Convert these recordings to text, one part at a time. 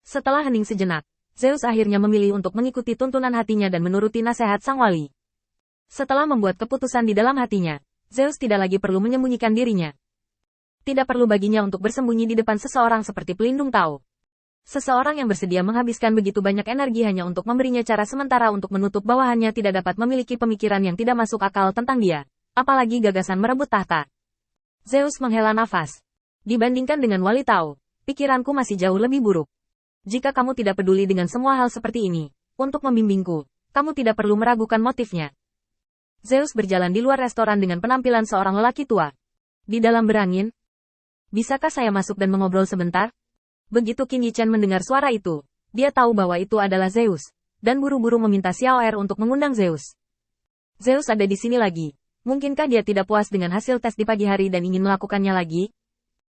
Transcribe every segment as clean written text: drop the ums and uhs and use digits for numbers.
Setelah hening sejenak, Zeus akhirnya memilih untuk mengikuti tuntunan hatinya dan menuruti nasihat sang wali. Setelah membuat keputusan di dalam hatinya, Zeus tidak lagi perlu menyembunyikan dirinya. Tidak perlu baginya untuk bersembunyi di depan seseorang seperti pelindung Tao. Seseorang yang bersedia menghabiskan begitu banyak energi hanya untuk memberinya cara sementara untuk menutup bawahannya tidak dapat memiliki pemikiran yang tidak masuk akal tentang dia, apalagi gagasan merebut tahta. Zeus menghela nafas. Dibandingkan dengan wali Tao, pikiranku masih jauh lebih buruk. Jika kamu tidak peduli dengan semua hal seperti ini, untuk membimbingku, kamu tidak perlu meragukan motifnya. Zeus berjalan di luar restoran dengan penampilan seorang lelaki tua. Di dalam berangin, bisakah saya masuk dan mengobrol sebentar? Begitu Qin Yichen mendengar suara itu, dia tahu bahwa itu adalah Zeus, dan buru-buru meminta Xiao Er untuk mengundang Zeus. Zeus ada di sini lagi. Mungkinkah dia tidak puas dengan hasil tes di pagi hari dan ingin melakukannya lagi?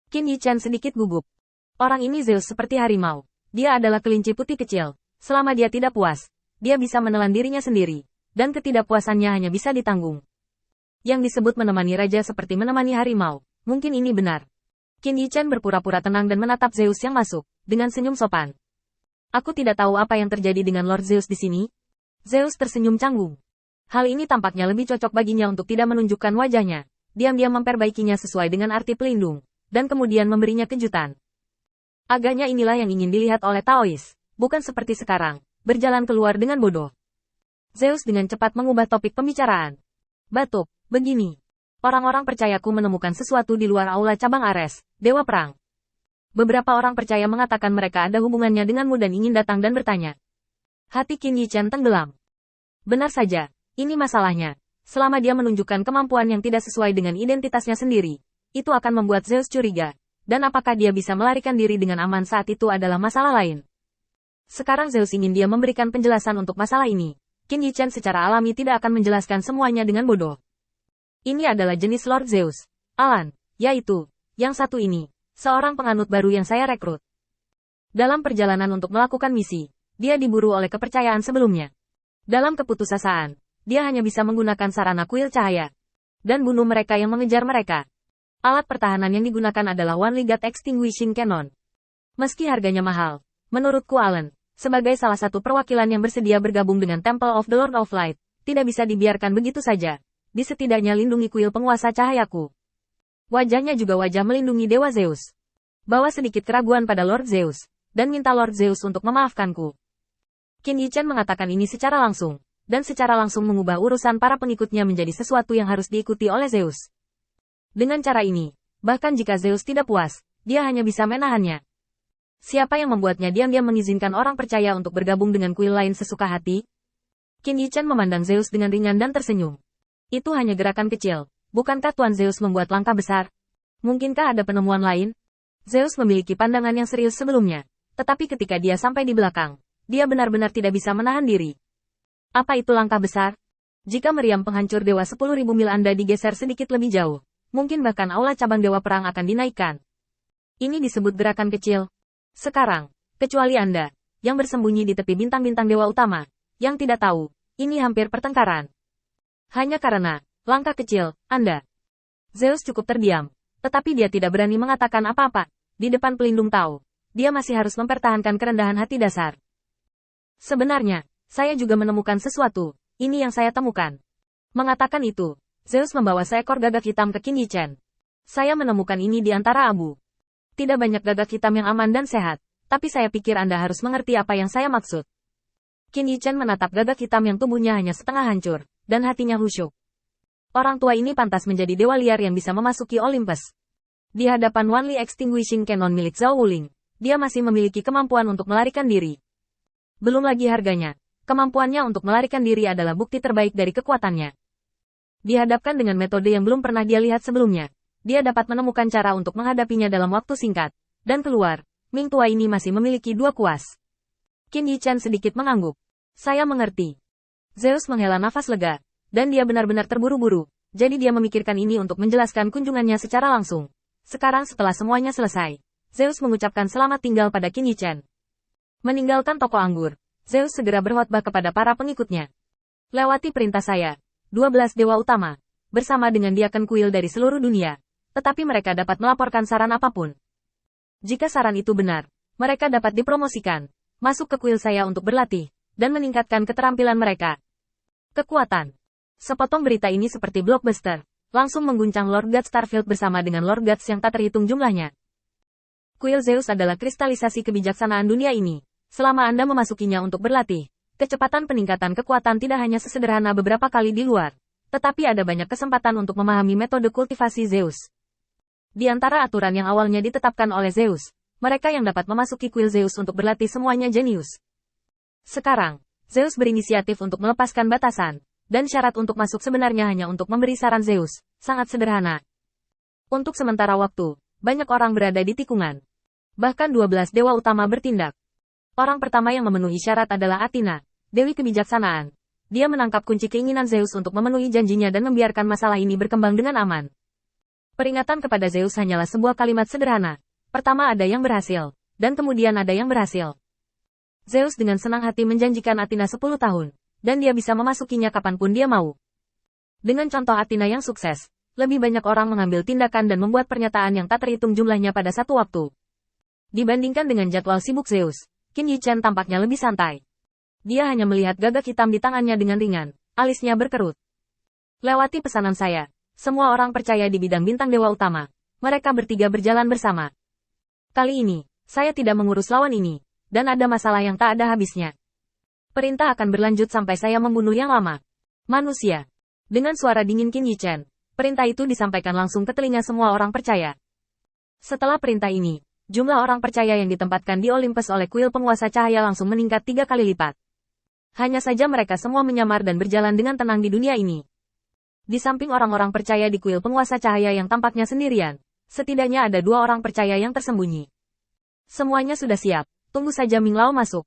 Qin Yichen sedikit gugup. Orang ini Zeus seperti harimau. Dia adalah kelinci putih kecil. Selama dia tidak puas, dia bisa menelan dirinya sendiri, dan ketidakpuasannya hanya bisa ditanggung. Yang disebut menemani raja seperti menemani harimau, mungkin ini benar. Qin Yichen berpura-pura tenang dan menatap Zeus yang masuk, dengan senyum sopan. Aku tidak tahu apa yang terjadi dengan Lord Zeus di sini. Zeus tersenyum canggung. Hal ini tampaknya lebih cocok baginya untuk tidak menunjukkan wajahnya. Diam-diam memperbaikinya sesuai dengan arti pelindung, dan kemudian memberinya kejutan. Agaknya inilah yang ingin dilihat oleh Taois, bukan seperti sekarang, berjalan keluar dengan bodoh. Zeus dengan cepat mengubah topik pembicaraan. Batuk, begini. Orang-orang percayaku menemukan sesuatu di luar aula cabang Ares, Dewa Perang. Beberapa orang percaya mengatakan mereka ada hubungannya denganmu dan ingin datang dan bertanya. Hati Qin Yichen tenggelam. Benar saja, ini masalahnya. Selama dia menunjukkan kemampuan yang tidak sesuai dengan identitasnya sendiri, itu akan membuat Zeus curiga. Dan apakah dia bisa melarikan diri dengan aman saat itu adalah masalah lain. Sekarang Zeus ingin dia memberikan penjelasan untuk masalah ini. Qin Yichen secara alami tidak akan menjelaskan semuanya dengan bodoh. Ini adalah jenis Lord Zeus, Alan, yaitu, yang satu ini, seorang penganut baru yang saya rekrut. Dalam perjalanan untuk melakukan misi, dia diburu oleh kepercayaan sebelumnya. Dalam keputusasaan, dia hanya bisa menggunakan sarana kuil cahaya, dan bunuh mereka yang mengejar mereka. Alat pertahanan yang digunakan adalah One Ligat Extinguishing Cannon. Meski harganya mahal, menurutku Alan, sebagai salah satu perwakilan yang bersedia bergabung dengan Temple of the Lord of Light, tidak bisa dibiarkan begitu saja. Di setidaknya lindungi kuil penguasa cahayaku. Wajahnya juga wajah melindungi Dewa Zeus. Bawa sedikit keraguan pada Lord Zeus, dan minta Lord Zeus untuk memaafkanku. Qin Yichen mengatakan ini secara langsung, dan secara langsung mengubah urusan para pengikutnya menjadi sesuatu yang harus diikuti oleh Zeus. Dengan cara ini, bahkan jika Zeus tidak puas, dia hanya bisa menahannya. Siapa yang membuatnya diam-diam mengizinkan orang percaya untuk bergabung dengan kuil lain sesuka hati? Qin Yichen memandang Zeus dengan ringan dan tersenyum. Itu hanya gerakan kecil. Bukankah Tuan Zeus membuat langkah besar? Mungkinkah ada penemuan lain? Zeus memiliki pandangan yang serius sebelumnya. Tetapi ketika dia sampai di belakang, dia benar-benar tidak bisa menahan diri. Apa itu langkah besar? Jika meriam penghancur dewa 10.000 mil Anda digeser sedikit lebih jauh, mungkin bahkan aula cabang dewa perang akan dinaikkan. Ini disebut gerakan kecil. Sekarang, kecuali Anda, yang bersembunyi di tepi bintang-bintang dewa utama, yang tidak tahu, ini hampir pertengkaran. Hanya karena, langkah kecil, Anda. Zeus cukup terdiam, tetapi dia tidak berani mengatakan apa-apa. Di depan pelindung Tao, dia masih harus mempertahankan kerendahan hati dasar. Sebenarnya, saya juga menemukan sesuatu, ini yang saya temukan. Mengatakan itu, Zeus membawa seekor gagak hitam ke Qin Yichen. Saya menemukan ini di antara abu. Tidak banyak gagak hitam yang aman dan sehat, tapi saya pikir Anda harus mengerti apa yang saya maksud. Qin Yichen menatap gagak hitam yang tubuhnya hanya setengah hancur, dan hatinya khusyuk. Orang tua ini pantas menjadi dewa liar yang bisa memasuki Olympus. Di hadapan One Li Extinguishing Cannon milik Zhao Wuling, dia masih memiliki kemampuan untuk melarikan diri. Belum lagi harganya, kemampuannya untuk melarikan diri adalah bukti terbaik dari kekuatannya. Dihadapkan dengan metode yang belum pernah dia lihat sebelumnya, dia dapat menemukan cara untuk menghadapinya dalam waktu singkat, dan keluar, Ming tua ini masih memiliki dua kuas. Qin Yichen sedikit mengangguk. Saya mengerti. Zeus menghela nafas lega, dan dia benar-benar terburu-buru, jadi dia memikirkan ini untuk menjelaskan kunjungannya secara langsung. Sekarang setelah semuanya selesai, Zeus mengucapkan selamat tinggal pada Qin Yichen. Meninggalkan toko anggur, Zeus segera berkhotbah kepada para pengikutnya. Lewati perintah saya, 12 dewa utama, bersama dengan diaken kuil dari seluruh dunia, tetapi mereka dapat melaporkan saran apapun. Jika saran itu benar, mereka dapat dipromosikan, masuk ke kuil saya untuk berlatih, dan meningkatkan keterampilan mereka. Kekuatan. Sepotong berita ini seperti blockbuster, langsung mengguncang Lord God Starfield bersama dengan Lord Gods yang tak terhitung jumlahnya. Kuil Zeus adalah kristalisasi kebijaksanaan dunia ini. Selama Anda memasukinya untuk berlatih, kecepatan peningkatan kekuatan tidak hanya sesederhana beberapa kali di luar, tetapi ada banyak kesempatan untuk memahami metode kultivasi Zeus. Di antara aturan yang awalnya ditetapkan oleh Zeus, mereka yang dapat memasuki kuil Zeus untuk berlatih semuanya jenius. Sekarang, Zeus berinisiatif untuk melepaskan batasan, dan syarat untuk masuk sebenarnya hanya untuk memberi saran Zeus, sangat sederhana. Untuk sementara waktu, banyak orang berada di tikungan. Bahkan 12 dewa utama bertindak. Orang pertama yang memenuhi syarat adalah Athena, Dewi Kebijaksanaan. Dia menangkap kunci keinginan Zeus untuk memenuhi janjinya dan membiarkan masalah ini berkembang dengan aman. Peringatan kepada Zeus hanyalah sebuah kalimat sederhana. Pertama ada yang berhasil, dan kemudian ada yang berhasil. Zeus dengan senang hati menjanjikan Athena 10 tahun, dan dia bisa memasukinya kapanpun dia mau. Dengan contoh Athena yang sukses, lebih banyak orang mengambil tindakan dan membuat pernyataan yang tak terhitung jumlahnya pada satu waktu. Dibandingkan dengan jadwal sibuk Zeus, Qin Yichen tampaknya lebih santai. Dia hanya melihat gagak hitam di tangannya dengan ringan, alisnya berkerut. Lewati pesanan saya, semua orang percaya di bidang bintang dewa utama. Mereka bertiga berjalan bersama. Kali ini, saya tidak mengurus lawan ini, dan ada masalah yang tak ada habisnya. Perintah akan berlanjut sampai saya membunuh yang lama. Manusia. Dengan suara dingin Qin Yichen, perintah itu disampaikan langsung ke telinga semua orang percaya. Setelah perintah ini, jumlah orang percaya yang ditempatkan di Olympus oleh kuil penguasa cahaya langsung meningkat 3 kali lipat. Hanya saja mereka semua menyamar dan berjalan dengan tenang di dunia ini. Di samping orang-orang percaya di kuil penguasa cahaya yang tampaknya sendirian, setidaknya ada 2 orang percaya yang tersembunyi. Semuanya sudah siap, tunggu saja Ming Lao masuk.